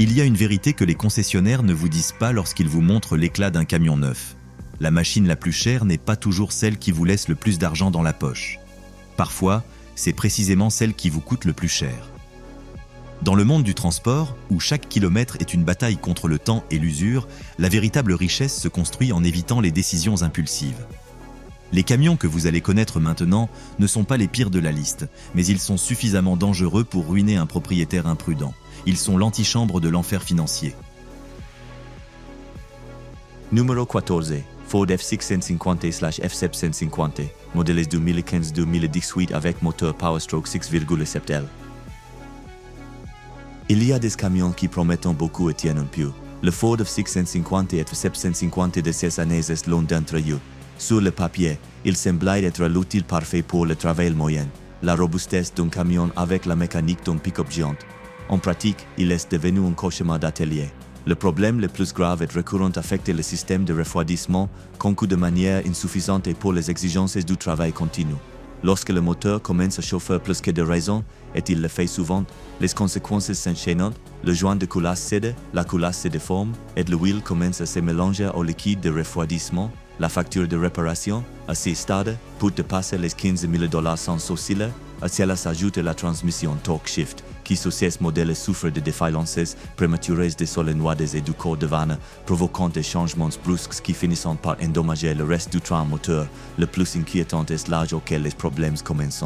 Il y a une vérité que les concessionnaires ne vous disent pas lorsqu'ils vous montrent l'éclat d'un camion neuf. La machine la plus chère n'est pas toujours celle qui vous laisse le plus d'argent dans la poche. Parfois, c'est précisément celle qui vous coûte le plus cher. Dans le monde du transport, où chaque kilomètre est une bataille contre le temps et l'usure, la véritable richesse se construit en évitant les décisions impulsives. Les camions que vous allez connaître maintenant ne sont pas les pires de la liste, mais ils sont suffisamment dangereux pour ruiner un propriétaire imprudent. Ils sont l'antichambre de l'enfer financier. Numéro 14. Ford F650/F750, modèle 2015-2018 avec moteur Powerstroke 6,7 L. Il y a des camions qui promettent beaucoup et tiennent peu. Le Ford F650 et F750 de ces années est l'un d'entre eux. Sur le papier, il semble être l'outil parfait pour le travail moyen, la robustesse d'un camion avec la mécanique d'un pick-up géant. En pratique, il est devenu un cauchemar d'atelier. Le problème le plus grave est récurrent affecter le système de refroidissement, conçu de manière insuffisante pour les exigences du travail continu. Lorsque le moteur commence à chauffer plus que de raison, et il le fait souvent, les conséquences s'enchaînent, le joint de culasse cède, la culasse se déforme, et l'huile commence à se mélanger au liquide de refroidissement. La facture de réparation, à ce stade, peut dépasser les $15 000 sans sourcils. À cela s'ajoute la transmission torque shift, qui sur ces modèles souffre de défaillances prématurées des solénoïdes et du corps de vanne, provoquant des changements brusques qui finissent par endommager le reste du train moteur. Le plus inquiétant est l'âge auquel les problèmes commencent.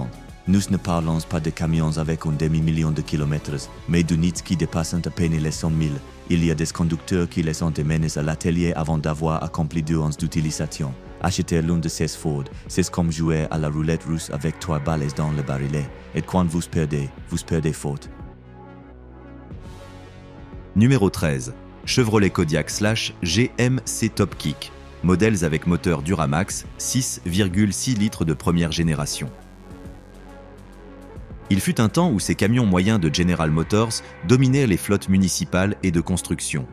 Nous ne parlons pas de camions avec un demi-million de kilomètres, mais d'unités qui dépassent à peine les 100 000. Il y a des conducteurs qui les ont menés à l'atelier avant d'avoir accompli 2 ans d'utilisation. Acheter l'un de ces Ford, c'est comme jouer à la roulette russe avec 3 balles dans le barillet. Et quand vous perdez fort. Numéro 13. Chevrolet Kodiaq/GMC Topkick. Modèles avec moteur Duramax, 6,6 litres de première génération. Il fut un temps où ces camions moyens de General Motors dominaient les flottes municipales et de construction.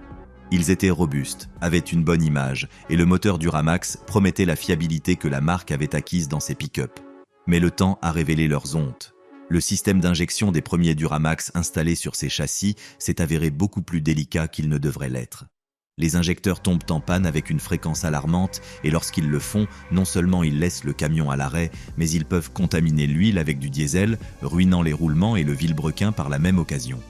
Ils étaient robustes, avaient une bonne image, et le moteur Duramax promettait la fiabilité que la marque avait acquise dans ses pick-up. Mais le temps a révélé leurs hontes. Le système d'injection des premiers Duramax installés sur ces châssis s'est avéré beaucoup plus délicat qu'il ne devrait l'être. Les injecteurs tombent en panne avec une fréquence alarmante et lorsqu'ils le font, non seulement ils laissent le camion à l'arrêt, mais ils peuvent contaminer l'huile avec du diesel, ruinant les roulements et le vilebrequin par la même occasion.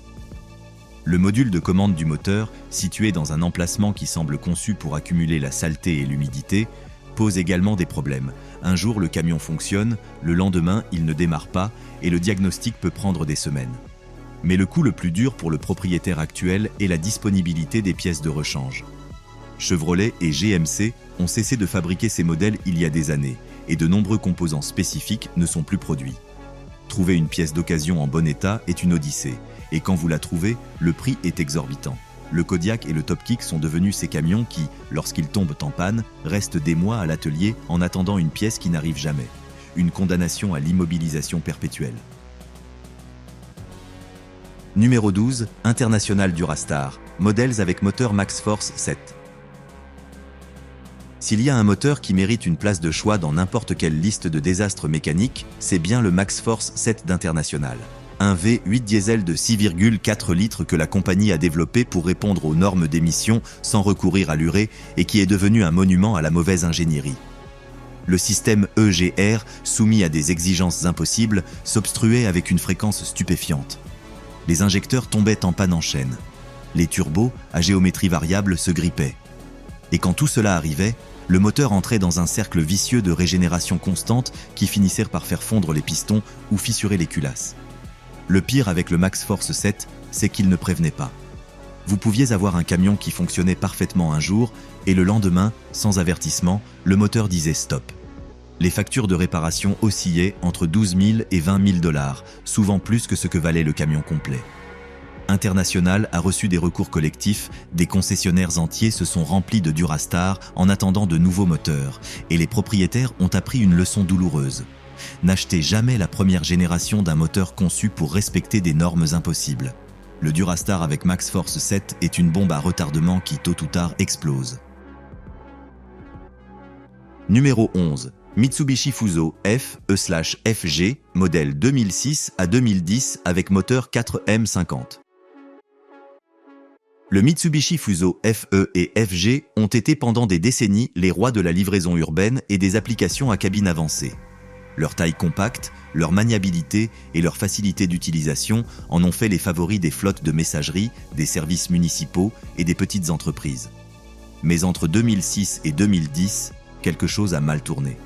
Le module de commande du moteur, situé dans un emplacement qui semble conçu pour accumuler la saleté et l'humidité, pose également des problèmes. Un jour, le camion fonctionne, le lendemain, il ne démarre pas et le diagnostic peut prendre des semaines. Mais le coup le plus dur pour le propriétaire actuel est la disponibilité des pièces de rechange. Chevrolet et GMC ont cessé de fabriquer ces modèles il y a des années et de nombreux composants spécifiques ne sont plus produits. Trouver une pièce d'occasion en bon état est une odyssée et quand vous la trouvez, le prix est exorbitant. Le Kodiaq et le Topkick sont devenus ces camions qui, lorsqu'ils tombent en panne, restent des mois à l'atelier en attendant une pièce qui n'arrive jamais. Une condamnation à l'immobilisation perpétuelle. Numéro 12, International Durastar, modèles avec moteur MaxxForce 7. S'il y a un moteur qui mérite une place de choix dans n'importe quelle liste de désastres mécaniques, c'est bien le MaxxForce 7 d'International. Un V8 diesel de 6,4 litres que la compagnie a développé pour répondre aux normes d'émission sans recourir à l'urée et qui est devenu un monument à la mauvaise ingénierie. Le système EGR, soumis à des exigences impossibles, s'obstruait avec une fréquence stupéfiante. Les injecteurs tombaient en panne en chaîne. Les turbos, à géométrie variable, se grippaient. Et quand tout cela arrivait, le moteur entrait dans un cercle vicieux de régénération constante qui finissait par faire fondre les pistons ou fissurer les culasses. Le pire avec le MaxxForce 7, c'est qu'il ne prévenait pas. Vous pouviez avoir un camion qui fonctionnait parfaitement un jour et le lendemain, sans avertissement, le moteur disait stop. Les factures de réparation oscillaient entre 12 000 et 20 000 $, souvent plus que ce que valait le camion complet. International a reçu des recours collectifs, des concessionnaires entiers se sont remplis de Durastar en attendant de nouveaux moteurs, et les propriétaires ont appris une leçon douloureuse. N'achetez jamais la première génération d'un moteur conçu pour respecter des normes impossibles. Le Durastar avec MaxxForce 7 est une bombe à retardement qui tôt ou tard explose. Numéro 11. Mitsubishi Fuso FE/FG, modèle 2006 à 2010 avec moteur 4M50. Le Mitsubishi Fuso FE et FG ont été pendant des décennies les rois de la livraison urbaine et des applications à cabine avancée. Leur taille compacte, leur maniabilité et leur facilité d'utilisation en ont fait les favoris des flottes de messagerie, des services municipaux et des petites entreprises. Mais entre 2006 et 2010, quelque chose a mal tourné.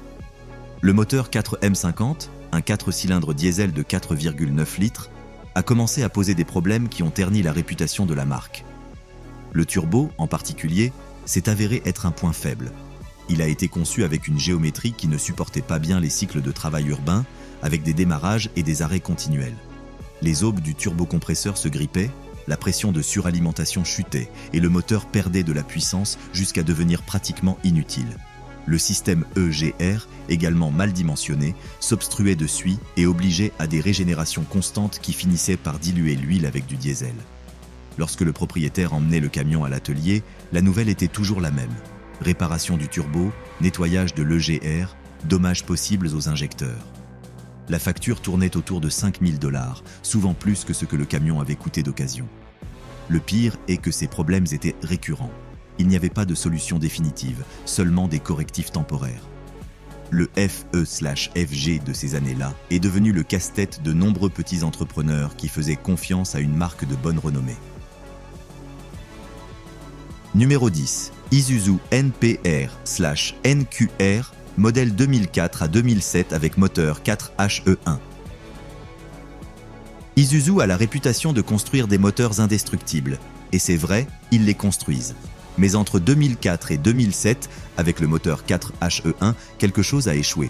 Le moteur 4M50, un 4 cylindres diesel de 4,9 litres, a commencé à poser des problèmes qui ont terni la réputation de la marque. Le turbo, en particulier, s'est avéré être un point faible. Il a été conçu avec une géométrie qui ne supportait pas bien les cycles de travail urbain, avec des démarrages et des arrêts continuels. Les aubes du turbocompresseur se grippaient, la pression de suralimentation chutait et le moteur perdait de la puissance jusqu'à devenir pratiquement inutile. Le système EGR, également mal dimensionné, s'obstruait de suie et obligeait à des régénérations constantes qui finissaient par diluer l'huile avec du diesel. Lorsque le propriétaire emmenait le camion à l'atelier, la nouvelle était toujours la même. Réparation du turbo, nettoyage de l'EGR, dommages possibles aux injecteurs. La facture tournait autour de 5 000 $, souvent plus que ce que le camion avait coûté d'occasion. Le pire est que ces problèmes étaient récurrents. Il n'y avait pas de solution définitive, seulement des correctifs temporaires. Le FE/FG de ces années-là est devenu le casse-tête de nombreux petits entrepreneurs qui faisaient confiance à une marque de bonne renommée. Numéro 10. Isuzu NPR/NQR, modèle 2004 à 2007 avec moteur 4HE1. Isuzu a la réputation de construire des moteurs indestructibles. Et c'est vrai, ils les construisent. Mais entre 2004 et 2007, avec le moteur 4HE1, quelque chose a échoué.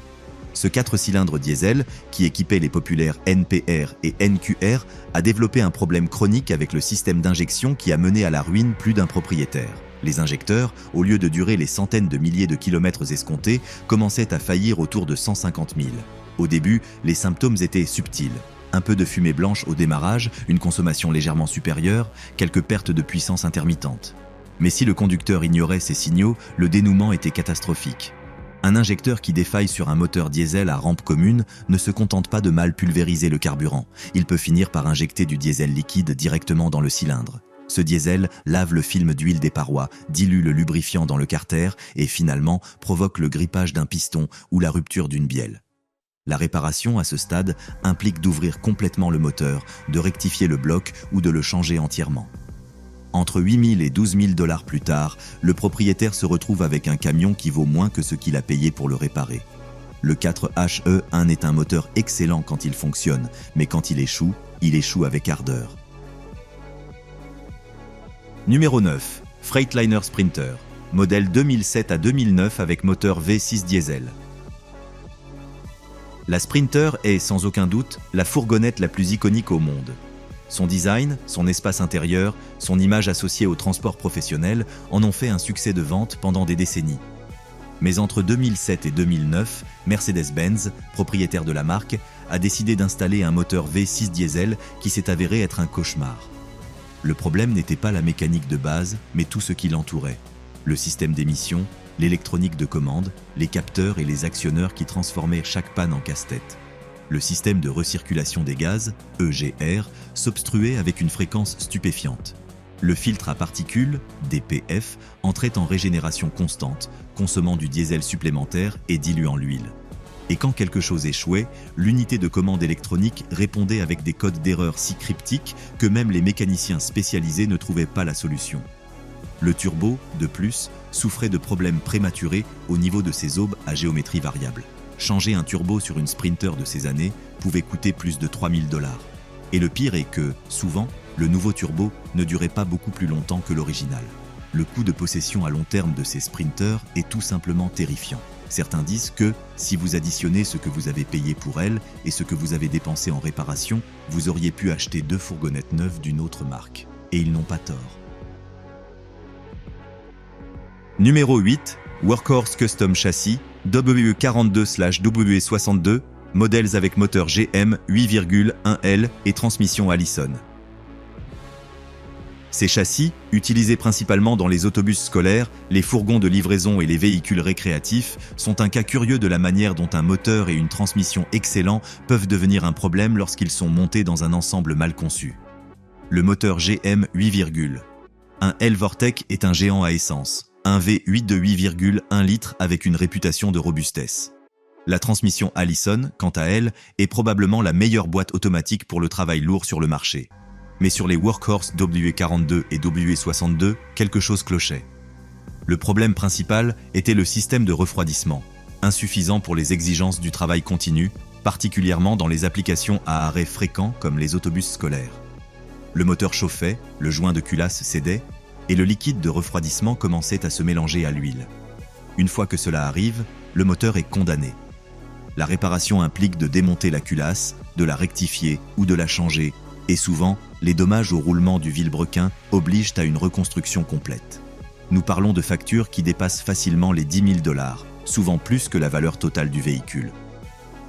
Ce 4 cylindres diesel, qui équipait les populaires NPR et NQR, a développé un problème chronique avec le système d'injection qui a mené à la ruine plus d'un propriétaire. Les injecteurs, au lieu de durer les centaines de milliers de kilomètres escomptés, commençaient à faillir autour de 150 000. Au début, les symptômes étaient subtils. Un peu de fumée blanche au démarrage, une consommation légèrement supérieure, quelques pertes de puissance intermittentes. Mais si le conducteur ignorait ces signaux, le dénouement était catastrophique. Un injecteur qui défaille sur un moteur diesel à rampe commune ne se contente pas de mal pulvériser le carburant. Il peut finir par injecter du diesel liquide directement dans le cylindre. Ce diesel lave le film d'huile des parois, dilue le lubrifiant dans le carter et finalement provoque le grippage d'un piston ou la rupture d'une bielle. La réparation à ce stade implique d'ouvrir complètement le moteur, de rectifier le bloc ou de le changer entièrement. Entre 8 000 et 12 000 $ plus tard, le propriétaire se retrouve avec un camion qui vaut moins que ce qu'il a payé pour le réparer. Le 4HE1 est un moteur excellent quand il fonctionne, mais quand il échoue avec ardeur. Numéro 9. Freightliner Sprinter, modèle 2007 à 2009 avec moteur V6 diesel. La Sprinter est, sans aucun doute, la fourgonnette la plus iconique au monde. Son design, son espace intérieur, son image associée au transport professionnel en ont fait un succès de vente pendant des décennies. Mais entre 2007 et 2009, Mercedes-Benz, propriétaire de la marque, a décidé d'installer un moteur V6 diesel qui s'est avéré être un cauchemar. Le problème n'était pas la mécanique de base, mais tout ce qui l'entourait. Le système d'émission, l'électronique de commande, les capteurs et les actionneurs qui transformaient chaque panne en casse-tête. Le système de recirculation des gaz, EGR, s'obstruait avec une fréquence stupéfiante. Le filtre à particules, DPF, entrait en régénération constante, consommant du diesel supplémentaire et diluant l'huile. Et quand quelque chose échouait, l'unité de commande électronique répondait avec des codes d'erreur si cryptiques que même les mécaniciens spécialisés ne trouvaient pas la solution. Le turbo, de plus, souffrait de problèmes prématurés au niveau de ses aubes à géométrie variable. Changer un turbo sur une Sprinter de ces années pouvait coûter plus de 3 000 $. Et le pire est que, souvent, le nouveau turbo ne durait pas beaucoup plus longtemps que l'original. Le coût de possession à long terme de ces Sprinters est tout simplement terrifiant. Certains disent que, si vous additionnez ce que vous avez payé pour elle et ce que vous avez dépensé en réparation, vous auriez pu acheter 2 fourgonnettes neuves d'une autre marque. Et ils n'ont pas tort. Numéro 8. Workhorse Custom Chassis, WE42/WE62, modèles avec moteur GM 8,1L et transmission Allison. Ces châssis, utilisés principalement dans les autobus scolaires, les fourgons de livraison et les véhicules récréatifs, sont un cas curieux de la manière dont un moteur et une transmission excellents peuvent devenir un problème lorsqu'ils sont montés dans un ensemble mal conçu. Le moteur GM 8,1 Un L-Vortec est un géant à essence, un V8 de 8,1 litres avec une réputation de robustesse. La transmission Allison, quant à elle, est probablement la meilleure boîte automatique pour le travail lourd sur le marché. Mais sur les Workhorse W42 et W62, quelque chose clochait. Le problème principal était le système de refroidissement, insuffisant pour les exigences du travail continu, particulièrement dans les applications à arrêt fréquents comme les autobus scolaires. Le moteur chauffait, le joint de culasse cédait, et le liquide de refroidissement commençait à se mélanger à l'huile. Une fois que cela arrive, le moteur est condamné. La réparation implique de démonter la culasse, de la rectifier ou de la changer, et souvent, les dommages au roulement du vilebrequin obligent à une reconstruction complète. Nous parlons de factures qui dépassent facilement les 10 000 $, souvent plus que la valeur totale du véhicule.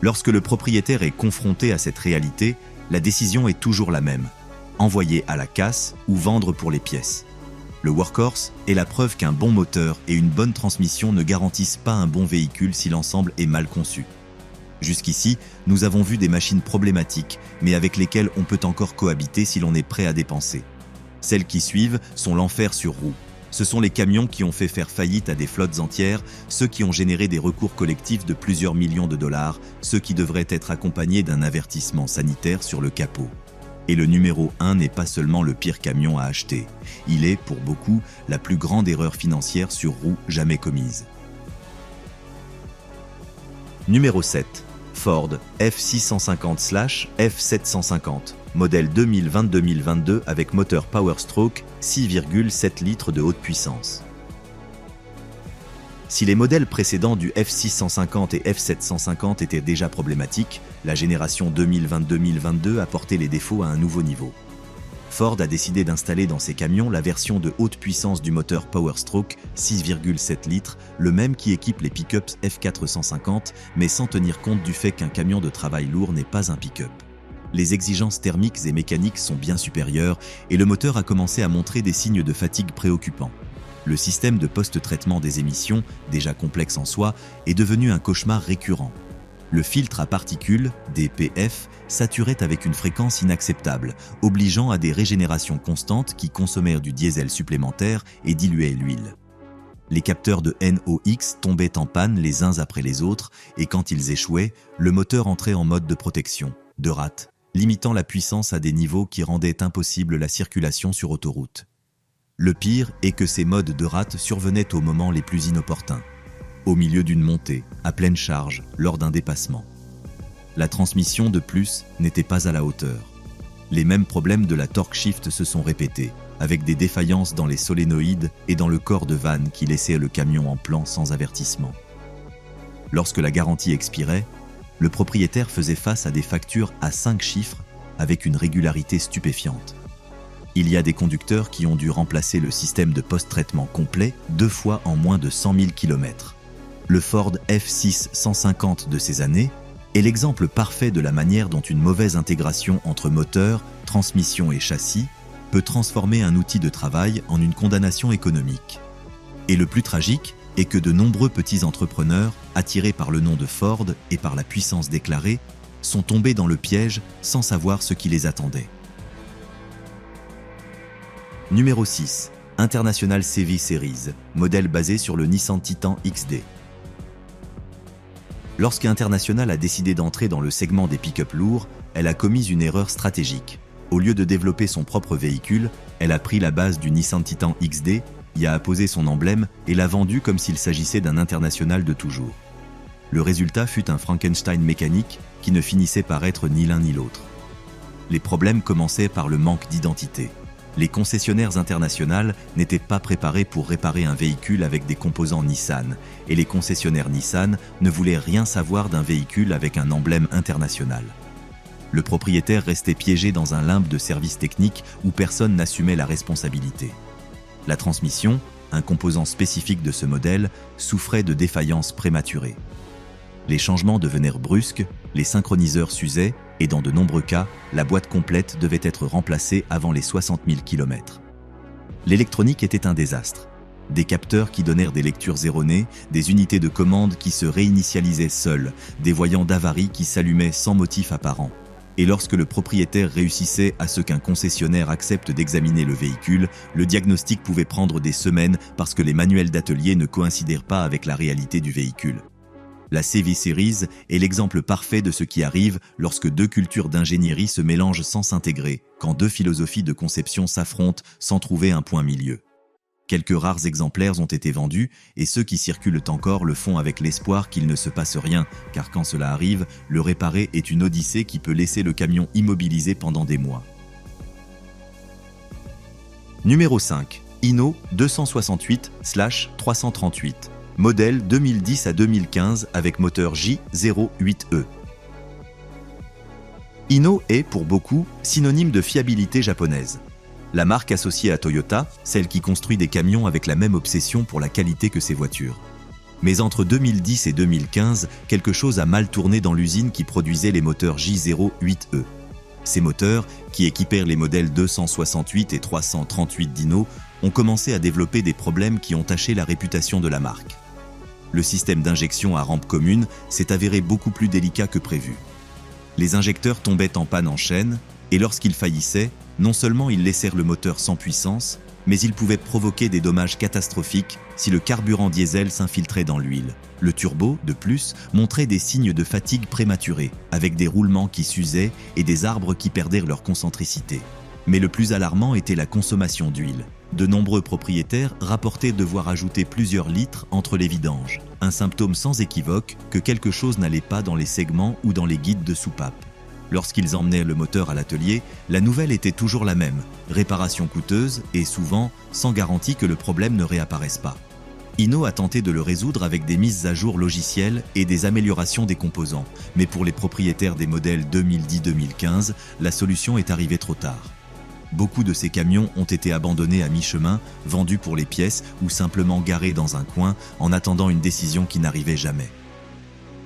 Lorsque le propriétaire est confronté à cette réalité, la décision est toujours la même: envoyer à la casse ou vendre pour les pièces. Le Workhorse est la preuve qu'un bon moteur et une bonne transmission ne garantissent pas un bon véhicule si l'ensemble est mal conçu. Jusqu'ici, nous avons vu des machines problématiques, mais avec lesquelles on peut encore cohabiter si l'on est prêt à dépenser. Celles qui suivent sont l'enfer sur roue. Ce sont les camions qui ont fait faire faillite à des flottes entières, ceux qui ont généré des recours collectifs de plusieurs millions de $, ceux qui devraient être accompagnés d'un avertissement sanitaire sur le capot. Et le numéro 1 n'est pas seulement le pire camion à acheter. Il est, pour beaucoup, la plus grande erreur financière sur roue jamais commise. Numéro 7. Ford F650/F750, modèle 2020-2022 avec moteur Powerstroke, 6,7 litres de haute puissance. Si les modèles précédents du F650 et F750 étaient déjà problématiques, la génération 2020-2022 a porté les défauts à un nouveau niveau. Ford a décidé d'installer dans ses camions la version de haute puissance du moteur Powerstroke 6,7 litres, le même qui équipe les pick-ups F450, mais sans tenir compte du fait qu'un camion de travail lourd n'est pas un pick-up. Les exigences thermiques et mécaniques sont bien supérieures et le moteur a commencé à montrer des signes de fatigue préoccupants. Le système de post-traitement des émissions, déjà complexe en soi, est devenu un cauchemar récurrent. Le filtre à particules, DPF, saturait avec une fréquence inacceptable, obligeant à des régénérations constantes qui consommèrent du diesel supplémentaire et diluaient l'huile. Les capteurs de NOx tombaient en panne les uns après les autres et quand ils échouaient, le moteur entrait en mode de protection, de rate, limitant la puissance à des niveaux qui rendaient impossible la circulation sur autoroute. Le pire est que ces modes de rate survenaient aux moments les plus inopportuns. Au milieu d'une montée, à pleine charge, lors d'un dépassement. La transmission, de plus, n'était pas à la hauteur. Les mêmes problèmes de la torque shift se sont répétés, avec des défaillances dans les solénoïdes et dans le corps de vanne qui laissait le camion en plan sans avertissement. Lorsque la garantie expirait, le propriétaire faisait face à des factures à 5 chiffres avec une régularité stupéfiante. Il y a des conducteurs qui ont dû remplacer le système de post-traitement complet 2 fois en moins de 100 000 km. Le Ford F6 150 de ces années est l'exemple parfait de la manière dont une mauvaise intégration entre moteur, transmission et châssis peut transformer un outil de travail en une condamnation économique. Et le plus tragique est que de nombreux petits entrepreneurs, attirés par le nom de Ford et par la puissance déclarée, sont tombés dans le piège sans savoir ce qui les attendait. Numéro 6. International CV Series, modèle basé sur le Nissan Titan XD. Lorsqu'International a décidé d'entrer dans le segment des pick-up lourds, elle a commis une erreur stratégique. Au lieu de développer son propre véhicule, elle a pris la base du Nissan Titan XD, y a apposé son emblème et l'a vendu comme s'il s'agissait d'un International de toujours. Le résultat fut un Frankenstein mécanique qui ne finissait par être ni l'un ni l'autre. Les problèmes commençaient par le manque d'identité. Les concessionnaires internationales n'étaient pas préparés pour réparer un véhicule avec des composants Nissan, et les concessionnaires Nissan ne voulaient rien savoir d'un véhicule avec un emblème international. Le propriétaire restait piégé dans un limbe de services techniques où personne n'assumait la responsabilité. La transmission, un composant spécifique de ce modèle, souffrait de défaillances prématurées. Les changements devenèrent brusques, les synchroniseurs s'usaient, et dans de nombreux cas, la boîte complète devait être remplacée avant les 60 000 km. L'électronique était un désastre. Des capteurs qui donnèrent des lectures erronées, des unités de commande qui se réinitialisaient seules, des voyants d'avarie qui s'allumaient sans motif apparent. Et lorsque le propriétaire réussissait à ce qu'un concessionnaire accepte d'examiner le véhicule, le diagnostic pouvait prendre des semaines parce que les manuels d'atelier ne coïncidèrent pas avec la réalité du véhicule. La CV Series est l'exemple parfait de ce qui arrive lorsque deux cultures d'ingénierie se mélangent sans s'intégrer, quand deux philosophies de conception s'affrontent sans trouver un point milieu. Quelques rares exemplaires ont été vendus, et ceux qui circulent encore le font avec l'espoir qu'il ne se passe rien, car quand cela arrive, le réparer est une odyssée qui peut laisser le camion immobilisé pendant des mois. Numéro 5. Hino 268/338, modèle 2010 à 2015 avec moteur J08E. Hino est, pour beaucoup, synonyme de fiabilité japonaise. La marque associée à Toyota, celle qui construit des camions avec la même obsession pour la qualité que ses voitures. Mais entre 2010 et 2015, quelque chose a mal tourné dans l'usine qui produisait les moteurs J08E. Ces moteurs, qui équipèrent les modèles 268 et 338 d'Hino, ont commencé à développer des problèmes qui ont taché la réputation de la marque. Le système d'injection à rampe commune s'est avéré beaucoup plus délicat que prévu. Les injecteurs tombaient en panne en chaîne, et lorsqu'ils faillissaient, non seulement ils laissèrent le moteur sans puissance, mais ils pouvaient provoquer des dommages catastrophiques si le carburant diesel s'infiltrait dans l'huile. Le turbo, de plus, montrait des signes de fatigue prématurée, avec des roulements qui s'usaient et des arbres qui perdèrent leur concentricité. Mais le plus alarmant était la consommation d'huile. De nombreux propriétaires rapportaient devoir ajouter plusieurs litres entre les vidanges, un symptôme sans équivoque que quelque chose n'allait pas dans les segments ou dans les guides de soupape. Lorsqu'ils emmenaient le moteur à l'atelier, la nouvelle était toujours la même, réparation coûteuse et souvent sans garantie que le problème ne réapparaisse pas. Hino a tenté de le résoudre avec des mises à jour logicielles et des améliorations des composants, mais pour les propriétaires des modèles 2010-2015, la solution est arrivée trop tard. Beaucoup de ces camions ont été abandonnés à mi-chemin, vendus pour les pièces ou simplement garés dans un coin en attendant une décision qui n'arrivait jamais.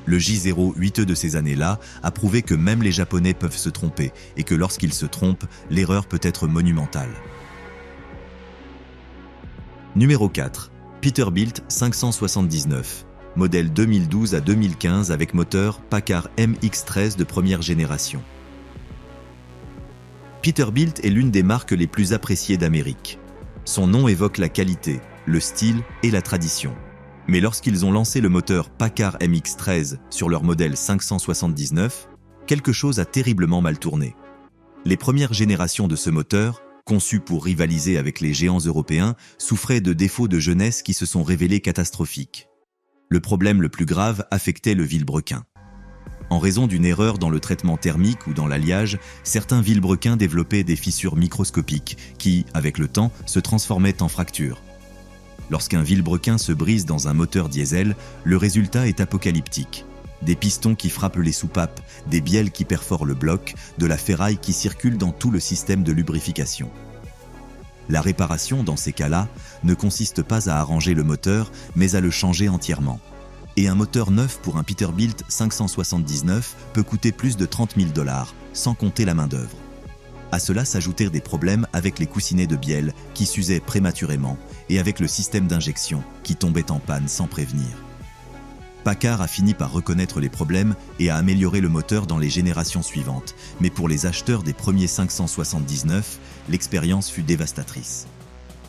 Le J08E de ces années-là a prouvé que même les Japonais peuvent se tromper et que lorsqu'ils se trompent, l'erreur peut être monumentale. Numéro 4. Peterbilt 579, modèle 2012 à 2015 avec moteur Packard MX-13 de première génération. Peterbilt est l'une des marques les plus appréciées d'Amérique. Son nom évoque la qualité, le style et la tradition. Mais lorsqu'ils ont lancé le moteur Packard MX-13 sur leur modèle 579, quelque chose a terriblement mal tourné. Les premières générations de ce moteur, conçues pour rivaliser avec les géants européens, souffraient de défauts de jeunesse qui se sont révélés catastrophiques. Le problème le plus grave affectait le vilebrequin. En raison d'une erreur dans le traitement thermique ou dans l'alliage, certains vilebrequins développaient des fissures microscopiques qui, avec le temps, se transformaient en fractures. Lorsqu'un vilebrequin se brise dans un moteur diesel, le résultat est apocalyptique. Des pistons qui frappent les soupapes, des bielles qui perforent le bloc, de la ferraille qui circule dans tout le système de lubrification. La réparation, dans ces cas-là, ne consiste pas à arranger le moteur, mais à le changer entièrement. Et un moteur neuf pour un Peterbilt 579 peut coûter plus de 30 000 $, sans compter la main-d'œuvre. À cela s'ajoutèrent des problèmes avec les coussinets de bielle qui s'usaient prématurément et avec le système d'injection qui tombait en panne sans prévenir. Packard a fini par reconnaître les problèmes et a amélioré le moteur dans les générations suivantes, mais pour les acheteurs des premiers 579, l'expérience fut dévastatrice.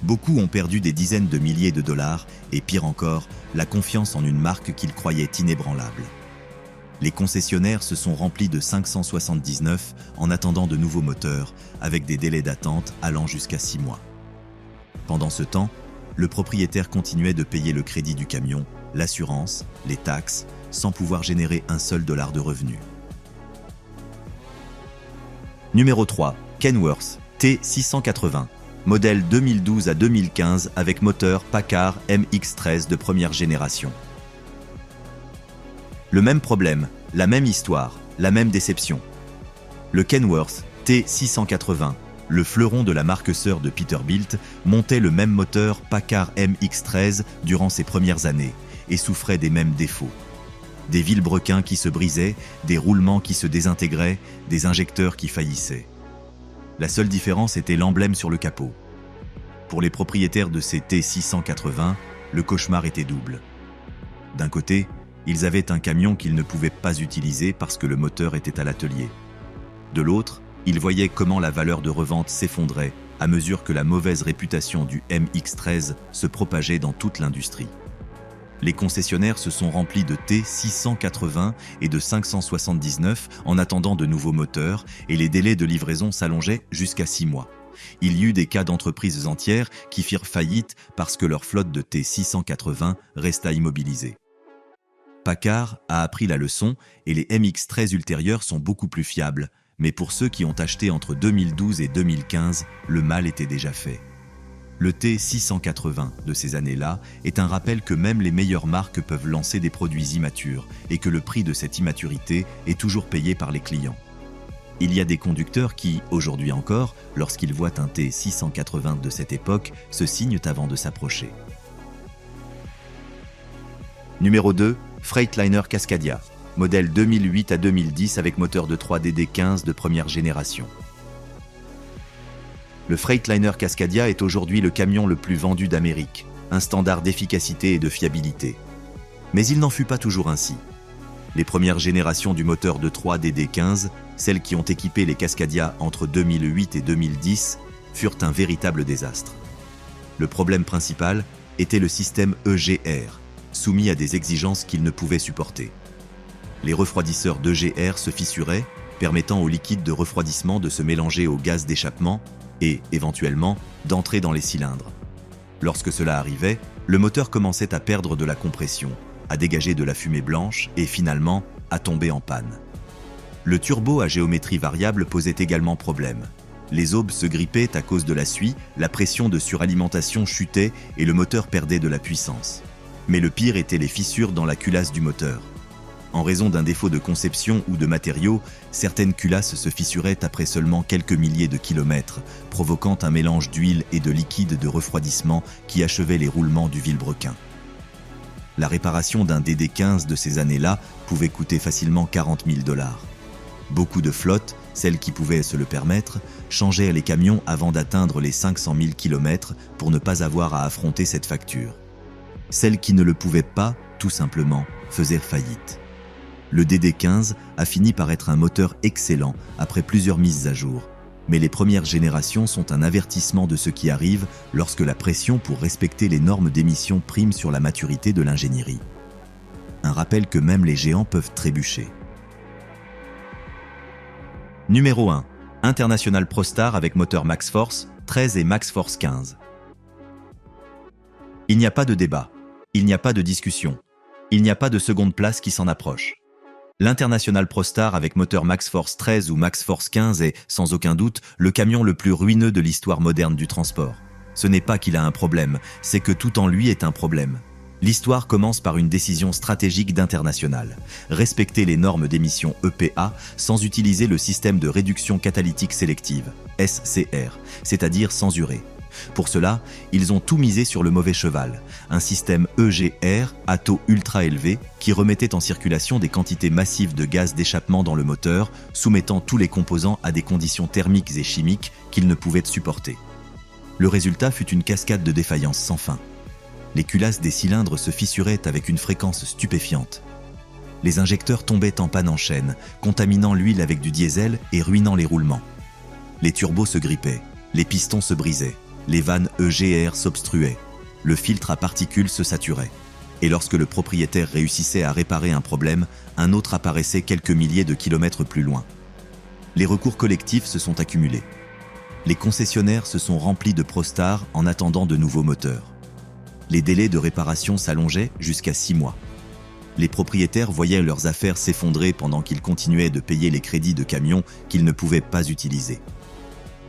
Beaucoup ont perdu des dizaines de milliers de dollars et pire encore, la confiance en une marque qu'ils croyaient inébranlable. Les concessionnaires se sont remplis de 579 en attendant de nouveaux moteurs, avec des délais d'attente allant jusqu'à 6 mois. Pendant ce temps, le propriétaire continuait de payer le crédit du camion, l'assurance, les taxes, sans pouvoir générer un seul dollar de revenus. Numéro 3. Kenworth T680, modèle 2012 à 2015 avec moteur Packard MX-13 de première génération. Le même problème, la même histoire, la même déception. Le Kenworth T680, le fleuron de la marque sœur de Peterbilt, montait le même moteur Packard MX-13 durant ses premières années et souffrait des mêmes défauts. Des vilebrequins qui se brisaient, des roulements qui se désintégraient, des injecteurs qui faillissaient. La seule différence était l'emblème sur le capot. Pour les propriétaires de ces T680, le cauchemar était double. D'un côté, ils avaient un camion qu'ils ne pouvaient pas utiliser parce que le moteur était à l'atelier. De l'autre, ils voyaient comment la valeur de revente s'effondrait à mesure que la mauvaise réputation du MX-13 se propageait dans toute l'industrie. Les concessionnaires se sont remplis de T680 et de 579 en attendant de nouveaux moteurs et les délais de livraison s'allongeaient jusqu'à 6 mois. Il y eut des cas d'entreprises entières qui firent faillite parce que leur flotte de T680 resta immobilisée. Packard a appris la leçon et les MX-13 ultérieurs sont beaucoup plus fiables, mais pour ceux qui ont acheté entre 2012 et 2015, le mal était déjà fait. Le T680 de ces années-là est un rappel que même les meilleures marques peuvent lancer des produits immatures et que le prix de cette immaturité est toujours payé par les clients. Il y a des conducteurs qui, aujourd'hui encore, lorsqu'ils voient un T680 de cette époque, se signent avant de s'approcher. Numéro 2, Freightliner Cascadia, modèle 2008 à 2010 avec moteur de 3DD15 de première génération. Le Freightliner Cascadia est aujourd'hui le camion le plus vendu d'Amérique, un standard d'efficacité et de fiabilité. Mais il n'en fut pas toujours ainsi. Les premières générations du moteur de 3DD15, celles qui ont équipé les Cascadia entre 2008 et 2010, furent un véritable désastre. Le problème principal était le système EGR, soumis à des exigences qu'il ne pouvait supporter. Les refroidisseurs d'EGR se fissuraient, permettant au liquide de refroidissement de se mélanger au gaz d'échappement et, éventuellement, d'entrer dans les cylindres. Lorsque cela arrivait, le moteur commençait à perdre de la compression, à dégager de la fumée blanche et finalement à tomber en panne. Le turbo à géométrie variable posait également problème. Les aubes se grippaient à cause de la suie, la pression de suralimentation chutait et le moteur perdait de la puissance. Mais le pire était les fissures dans la culasse du moteur. En raison d'un défaut de conception ou de matériaux, certaines culasses se fissuraient après seulement quelques milliers de kilomètres, provoquant un mélange d'huile et de liquide de refroidissement qui achevait les roulements du vilebrequin. La réparation d'un DD15 de ces années-là pouvait coûter facilement 40 000 $. Beaucoup de flottes, celles qui pouvaient se le permettre, changeaient les camions avant d'atteindre les 500 000 km pour ne pas avoir à affronter cette facture. Celles qui ne le pouvaient pas, tout simplement, faisaient faillite. Le DD15 a fini par être un moteur excellent après plusieurs mises à jour, mais les premières générations sont un avertissement de ce qui arrive lorsque la pression pour respecter les normes d'émission prime sur la maturité de l'ingénierie. Un rappel que même les géants peuvent trébucher. Numéro 1. International ProStar avec moteur MaxxForce 13 et MaxxForce 15. Il n'y a pas de débat, il n'y a pas de discussion, il n'y a pas de seconde place qui s'en approche. L'International ProStar avec moteur MaxxForce 13 ou MaxxForce 15 est, sans aucun doute, le camion le plus ruineux de l'histoire moderne du transport. Ce n'est pas qu'il a un problème, c'est que tout en lui est un problème. L'histoire commence par une décision stratégique d'International. Respecter les normes d'émission EPA sans utiliser le système de réduction catalytique sélective, SCR, c'est-à-dire sans urer. Pour cela, ils ont tout misé sur le mauvais cheval, un système EGR à taux ultra élevé qui remettait en circulation des quantités massives de gaz d'échappement dans le moteur, soumettant tous les composants à des conditions thermiques et chimiques qu'ils ne pouvaient supporter. Le résultat fut une cascade de défaillances sans fin. Les culasses des cylindres se fissuraient avec une fréquence stupéfiante. Les injecteurs tombaient en panne en chaîne, contaminant l'huile avec du diesel et ruinant les roulements. Les turbos se grippaient, les pistons se brisaient. Les vannes EGR s'obstruaient, le filtre à particules se saturait. Et lorsque le propriétaire réussissait à réparer un problème, un autre apparaissait quelques milliers de kilomètres plus loin. Les recours collectifs se sont accumulés. Les concessionnaires se sont remplis de ProStar en attendant de nouveaux moteurs. Les délais de réparation s'allongeaient jusqu'à 6 mois. Les propriétaires voyaient leurs affaires s'effondrer pendant qu'ils continuaient de payer les crédits de camions qu'ils ne pouvaient pas utiliser.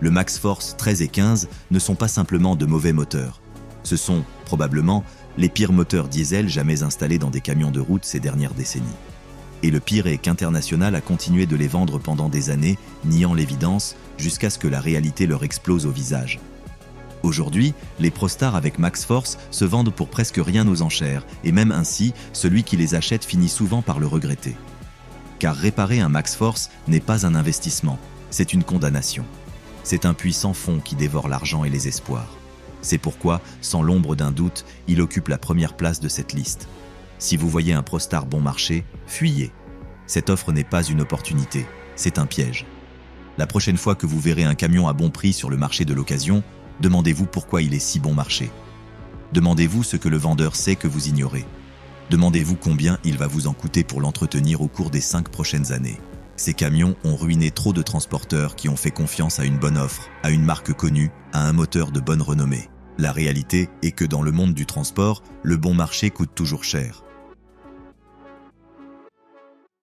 Le MaxxForce 13 et 15 ne sont pas simplement de mauvais moteurs. Ce sont, probablement, les pires moteurs diesel jamais installés dans des camions de route ces dernières décennies. Et le pire est qu'International a continué de les vendre pendant des années, niant l'évidence, jusqu'à ce que la réalité leur explose au visage. Aujourd'hui, les ProStar avec MaxxForce se vendent pour presque rien aux enchères, et même ainsi, celui qui les achète finit souvent par le regretter. Car réparer un MaxxForce n'est pas un investissement, c'est une condamnation. C'est un puissant fond qui dévore l'argent et les espoirs. C'est pourquoi, sans l'ombre d'un doute, il occupe la première place de cette liste. Si vous voyez un ProStar bon marché, fuyez. Cette offre n'est pas une opportunité, c'est un piège. La prochaine fois que vous verrez un camion à bon prix sur le marché de l'occasion, demandez-vous pourquoi il est si bon marché. Demandez-vous ce que le vendeur sait que vous ignorez. Demandez-vous combien il va vous en coûter pour l'entretenir au cours des 5 prochaines années. Ces camions ont ruiné trop de transporteurs qui ont fait confiance à une bonne offre, à une marque connue, à un moteur de bonne renommée. La réalité est que dans le monde du transport, le bon marché coûte toujours cher.